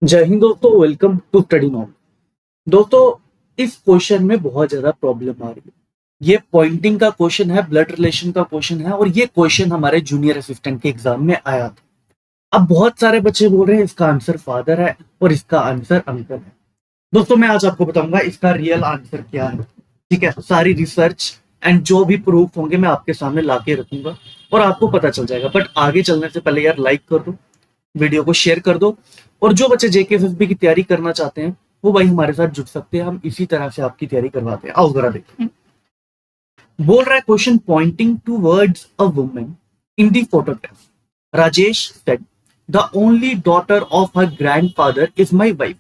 जय हिंद दोस्तों, welcome to study not. दोस्तों, इस क्वेश्चन में बहुत ज्यादा प्रॉब्लम आ रही है। ये पॉइंटिंग का क्वेश्चन है, ब्लड रिलेशन का क्वेश्चन है और ये क्वेश्चन हमारे जूनियर असिस्टेंट के एग्जाम में आया था। अब बहुत सारे बच्चे बोल रहे हैं इसका आंसर फादर है और इसका आंसर अंकल है। दोस्तों, मैं आज आपको बताऊंगा इसका रियल आंसर क्या है। ठीक है, सारी रिसर्च एंड जो भी प्रूफ होंगे मैं आपके सामने लाके रखूंगा और आपको पता चल जाएगा। बट आगे चलने से पहले यार लाइक कर दो, वीडियो को शेयर कर दो। और जो बच्चे जेकेएसएसबी की तैयारी करना चाहते हैं वो भाई हमारे साथ जुड़ सकते हैं, हम इसी तरह से आपकी तैयारी करवाते हैं। आओ जरा देखते। बोल रहा है question, pointing towards a woman in the photograph Rajesh said the only daughter of her grandfather is my wife.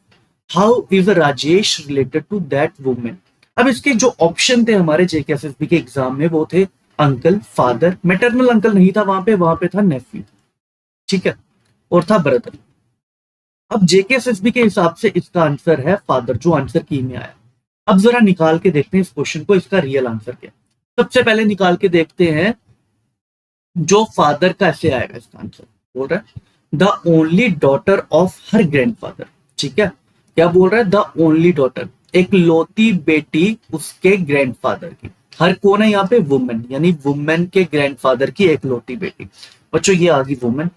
How is Rajesh related to that woman. अब इसके जो ऑप्शन थे हमारे जेकेएसएसबी के एग्जाम में वो थे अंकल, फादर, मैटरनल अंकल नहीं था वहां पे था नेफ्यू। ठीक है, और था ब्रदर। अब जेकेएसएसबी के हिसाब से इसका आंसर है फादर, जो आंसर की में आया। अब जरा निकाल के देखते हैं इस क्वेश्चन को, इसका रियल आंसर क्या है। सबसे पहले निकाल के देखते हैं जो फादर कैसे आएगा इसका आंसर। बोल रहा है the only daughter of her grandfather. ठीक है, क्या बोल रहा है, द ओनली डॉटर, एक लौती बेटी उसके ग्रैंडफादर की। हर कौन है यहाँ पे, वुमेन, यानी वुमेन के ग्रैंडफादर की एक लौती बेटी। बच्चों ये आ गई वुमेन।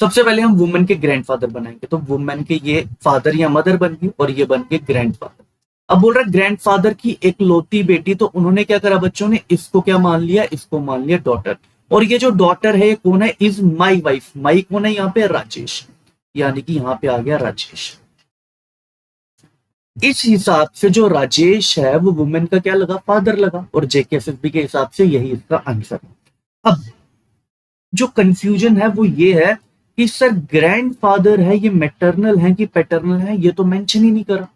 सबसे पहले हम वुमेन के ग्रैंडफादर बनाएंगे, तो वुमेन के ये फादर या मदर बन गई और ये बन गए ग्रैंडफादर। अब बोल रहा है ग्रैंडफादर की एक लौती बेटी, तो उन्होंने क्या करा बच्चों ने, इसको क्या मान लिया, इसको मान लिया डॉटर। और ये जो डॉटर है ये कौन है, इज माई वाइफ। माई कौन है यहाँ पे, राजेश, यानी कि यहाँ पे आ गया राजेश। इस हिसाब से जो राजेश है वो वुमेन का क्या लगा, फादर लगा, और जेकेएसएसबी के हिसाब से यही इसका आंसर है। अब जो कंफ्यूजन है वो ये है कि सर ग्रैंडफादर है ये मैटरनल है कि पैटर्नल है, ये तो मेंशन ही नहीं करा।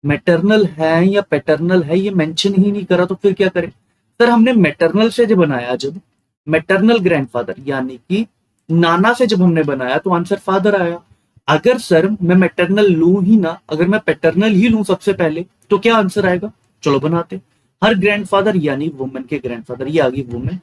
मैटरनल है या पैटर्नल है ये मेंशन ही नहीं करा, तो फिर क्या करें। सर हमने मैटरनल से जब बनाया, जब मैटरनल ग्रैंडफादर यानी कि नाना से जब हमने बनाया तो आंसर फादर आया। अगर सर मैं मैटरनल लूं ही ना, अगर मैं पैटर्नल ही लूं सबसे पहले, तो क्या आंसर आएगा। चलो बनाते। हर ग्रैंडफादर यानी वुमेन के ग्रैंडफादर, ये आ गई वुमेन।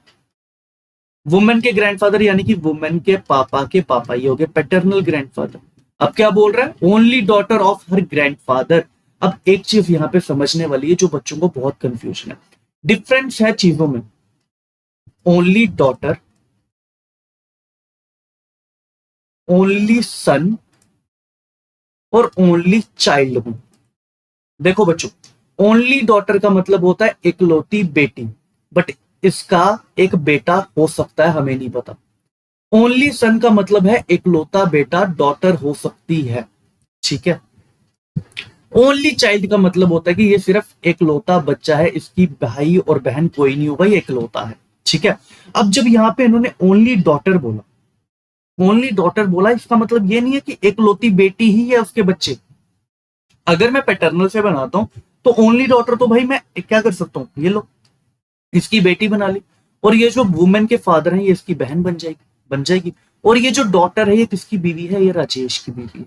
वुमेन के ग्रैंडफादर यानी कि वुमेन के पापा, ये हो गए पैटर्नल ग्रैंडफादर। अब क्या बोल रहा है, only daughter of her grandfather. अब एक चीज यहां पे समझने वाली है जो बच्चों को बहुत कंफ्यूजन है, डिफरेंस है चीजों में। ओनली डॉटर, ओनली सन और ओनली चाइल्ड हूं। देखो बच्चों, ओनली डॉटर का मतलब होता है इकलौती बेटी, बट इसका एक बेटा हो सकता है, हमें नहीं पता। ओनली सन का मतलब है इकलौता बेटा, डॉटर हो सकती है। ठीक है, ओनली चाइल्ड का मतलब होता है कि ये सिर्फ इकलौता बच्चा है, इसकी भाई और बहन कोई नहीं होगा, ये इकलौता है। ठीक है, अब जब यहाँ पे इन्होंने ओनली डॉटर बोला, ओनली डॉटर बोला, इसका मतलब ये नहीं है कि इकलौती बेटी ही है उसके बच्चे। अगर मैं पैटर्नल से बनाता हूं तो ओनली डॉटर तो भाई मैं क्या कर सकता हूं, ये लो इसकी बेटी बना ली, और ये जो वुमेन के फादर है ये इसकी बहन बन जाएगी। और ये जो डॉटर है ये किसकी बीवी है, ये राजेश की बीवी है,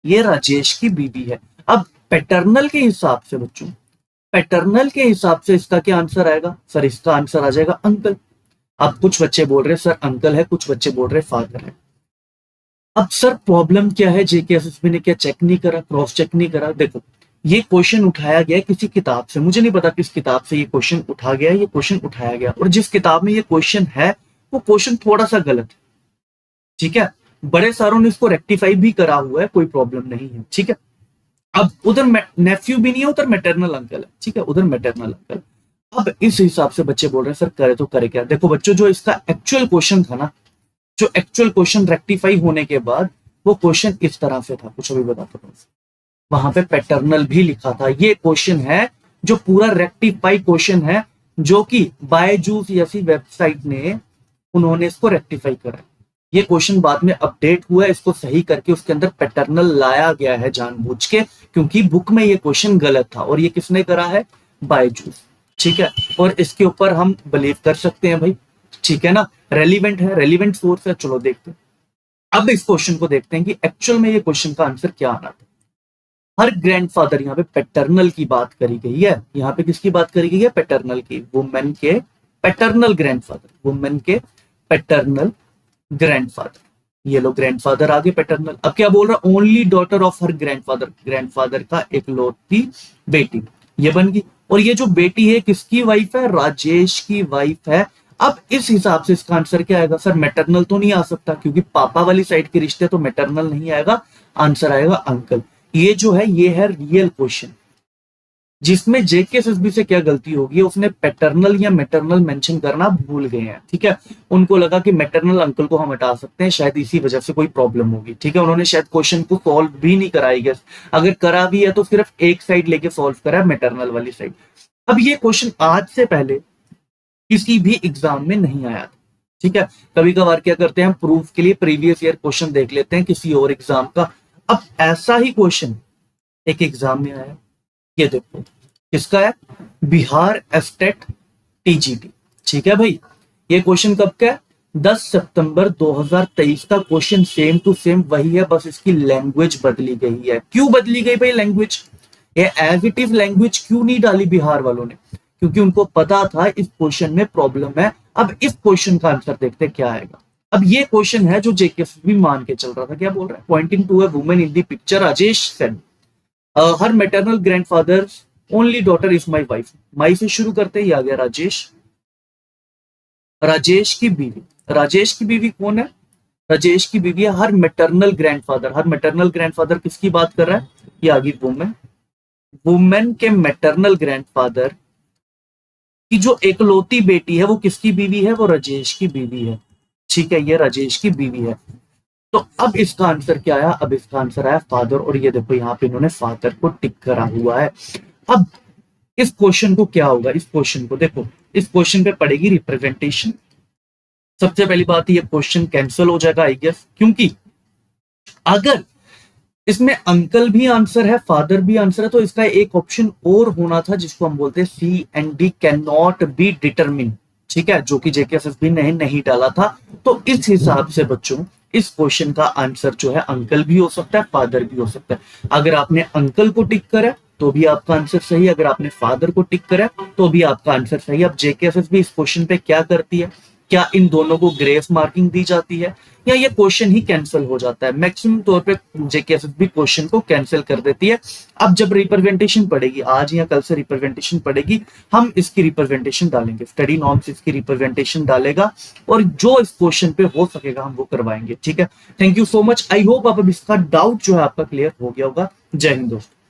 ये राजेश की बीवी है। अब पैटर्नल के हिसाब से बच्चों, पैटर्नल के हिसाब से इसका क्या आंसर आएगा, सर इसका आंसर आ जाएगा अंकल। अब कुछ बच्चे बोल रहे हैं सर अंकल है, कुछ बच्चे बोल रहे हैं फादर है। अब सर प्रॉब्लम क्या है, जेकेएसएसबी ने क्या चेक नहीं करा, क्रॉस चेक नहीं करा। देखो ये क्वेश्चन उठाया गया किसी किताब से, मुझे नहीं पता किस किताब से ये क्वेश्चन उठा गया, ये क्वेश्चन उठाया गया, और जिस किताब में ये क्वेश्चन है वो क्वेश्चन थोड़ा सा गलत है। ठीक है, बड़े सारों ने इसको रेक्टिफाई भी करा हुआ है, कोई प्रॉब्लम नहीं है। ठीक है, अब उधर नेफ्यू भी नहीं है, उधर मैटरनल अंकल है। ठीक है, उधर मैटरनल अंकल। अब इस हिसाब से बच्चे बोल रहे हैं सर करे तो करे क्या। देखो बच्चों, जो इसका एक्चुअल क्वेश्चन था ना, जो एक्चुअल क्वेश्चन रेक्टिफाई होने के बाद वो क्वेश्चन इस तरह से था, कुछ अभी बताता हूँ। वहां पे पैटर्नल भी लिखा था। ये क्वेश्चन है जो पूरा रेक्टिफाई क्वेश्चन है, जो कि बायजूस जैसी वेबसाइट ने उन्होंने इसको रेक्टिफाई करा। ये क्वेश्चन बाद में अपडेट हुआ है, इसको सही करके उसके अंदर पैटर्नल लाया गया है जानबूझ के, क्योंकि बुक में ये क्वेश्चन गलत था। और ये किसने करा है, बायजूस। ठीक है, और इसके ऊपर हम बिलीव कर सकते हैं भाई। ठीक है ना, रेलिवेंट है, रेलिवेंट सोर्स है। चलो देखते हैं, अब इस क्वेश्चन को देखते हैं कि एक्चुअल में ये क्वेश्चन का आंसर क्या आना था। हर ग्रैंडफादर, यहाँ पे पैटर्नल की बात करी गई है, यहाँ पे किसकी बात करी गई है, पैटर्नल की, वुमेन के पैटर्नल ग्रैंडफादर, वुमेन के पैटर्नल ग्रैंडफादर। ये लो ग्रैंडफादर आगे पैटर्नल। अब क्या बोल रहा, only daughter of her grandfather, grandfather का इकलौती बेटी, ये बन गई। और ये जो बेटी है किसकी वाइफ है, राजेश की वाइफ है। अब इस हिसाब से इसका आंसर क्या आएगा सर, मैटरनल तो नहीं आ सकता क्योंकि पापा वाली साइड के रिश्ते, तो मैटरनल नहीं आएगा, आंसर आएगा अंकल। ये जो है ये है रियल क्वेश्चन, जिसमें जेकेएसएसबी से क्या गलती होगी, उसने पैटर्नल या मैटरनल मेंशन करना भूल गए हैं। ठीक है, उनको लगा कि मैटरनल अंकल को हम हटा सकते हैं, शायद इसी वजह से कोई प्रॉब्लम होगी। ठीक है, उन्होंने शायद क्वेश्चन को सॉल्व भी नहीं कराई गया, अगर करा भी है तो सिर्फ एक साइड लेके सॉल्व करा है, मैटरनल वाली साइड। अब ये क्वेश्चन आज से पहले किसी भी एग्जाम में नहीं आया था। ठीक है, कभी कभार क्या करते हैं हम, प्रूफ के लिए प्रीवियस ईयर क्वेश्चन देख लेते हैं किसी और एग्जाम का। अब ऐसा ही क्वेश्चन एक एग्जाम में आया, ये देखो किसका है, बिहार एस्टेट टीजीटी। ठीक है भाई, ये क्वेश्चन कब का है, 10 सितंबर 2023 का क्वेश्चन, सेम टू सेम वही है, बस इसकी लैंग्वेज बदली गई है। क्यों बदली गई भाई लैंग्वेज, ये एज इट इज लैंग्वेज क्यों नहीं डाली बिहार वालों ने, क्योंकि उनको पता था इस क्वेश्चन में प्रॉब्लम है। अब इस क्वेश्चन का आंसर देखते क्या आएगा। अब ये क्वेश्चन है जो जेकेएसएसबी मान के चल रहा था, क्या बोल रहा है, pointing to a woman in the picture, Rajesh said her maternal grandfather only daughter is my wife. My से शुरू करते ही आ गया राजेश, राजेश की बीवी। राजेश की बीवी कौन है, राजेश की बीवी है हर मैटरनल ग्रैंडफादर। हर मैटरनल ग्रैंडफादर किसकी बात कर रहा है, ये आ गई वुमेन। वुमेन के मैटरनल ग्रैंडफादर की जो एकलौती बेटी है वो किसकी बीवी है, वो राजेश की बीवी है। ठीक है, ये राजेश की बीवी है। तो अब इसका आंसर क्या आया, अब इसका आंसर आया फादर, और ये देखो यहाँ पे इन्होंने फादर को टिक करा हुआ है। अब इस क्वेश्चन को क्या होगा, इस क्वेश्चन को देखो, इस क्वेश्चन पे पड़ेगी रिप्रेजेंटेशन। सबसे पहली बात ये क्वेश्चन कैंसिल हो जाएगा आई गेस, क्योंकि अगर इसमें अंकल भी आंसर है फादर भी आंसर है तो इसका एक ऑप्शन और होना था जिसको हम बोलते हैं C and D can not be determine. ठीक है, जो कि जेकेएसएसबी ने नहीं डाला था। तो इस हिसाब से बच्चों इस क्वेश्चन का आंसर जो है अंकल भी हो सकता है फादर भी हो सकता है। अगर आपने अंकल को टिक करा तो भी आपका आंसर सही, अगर आपने फादर को टिक करा तो भी आपका आंसर सही। अब जेकेएसएसबी इस क्वेश्चन पे क्या करती है, क्या इन दोनों को ग्रेस मार्किंग दी जाती है या ये क्वेश्चन ही कैंसिल हो जाता है। मैक्सिमम तौर पे जेकेएसएसबी क्वेश्चन को कैंसिल कर देती है। अब जब रिप्रेजेंटेशन पड़ेगी, आज या कल से रिप्रेजेंटेशन पड़ेगी, हम इसकी रिप्रेजेंटेशन डालेंगे, स्टडी नॉर्म्स इसकी रिप्रेजेंटेशन डालेगा और जो इस क्वेश्चन पे हो सकेगा हम वो करवाएंगे। ठीक है, thank you so much. I hope अब इसका डाउट जो है आपका क्लियर हो गया होगा। जय हिंद दोस्तों।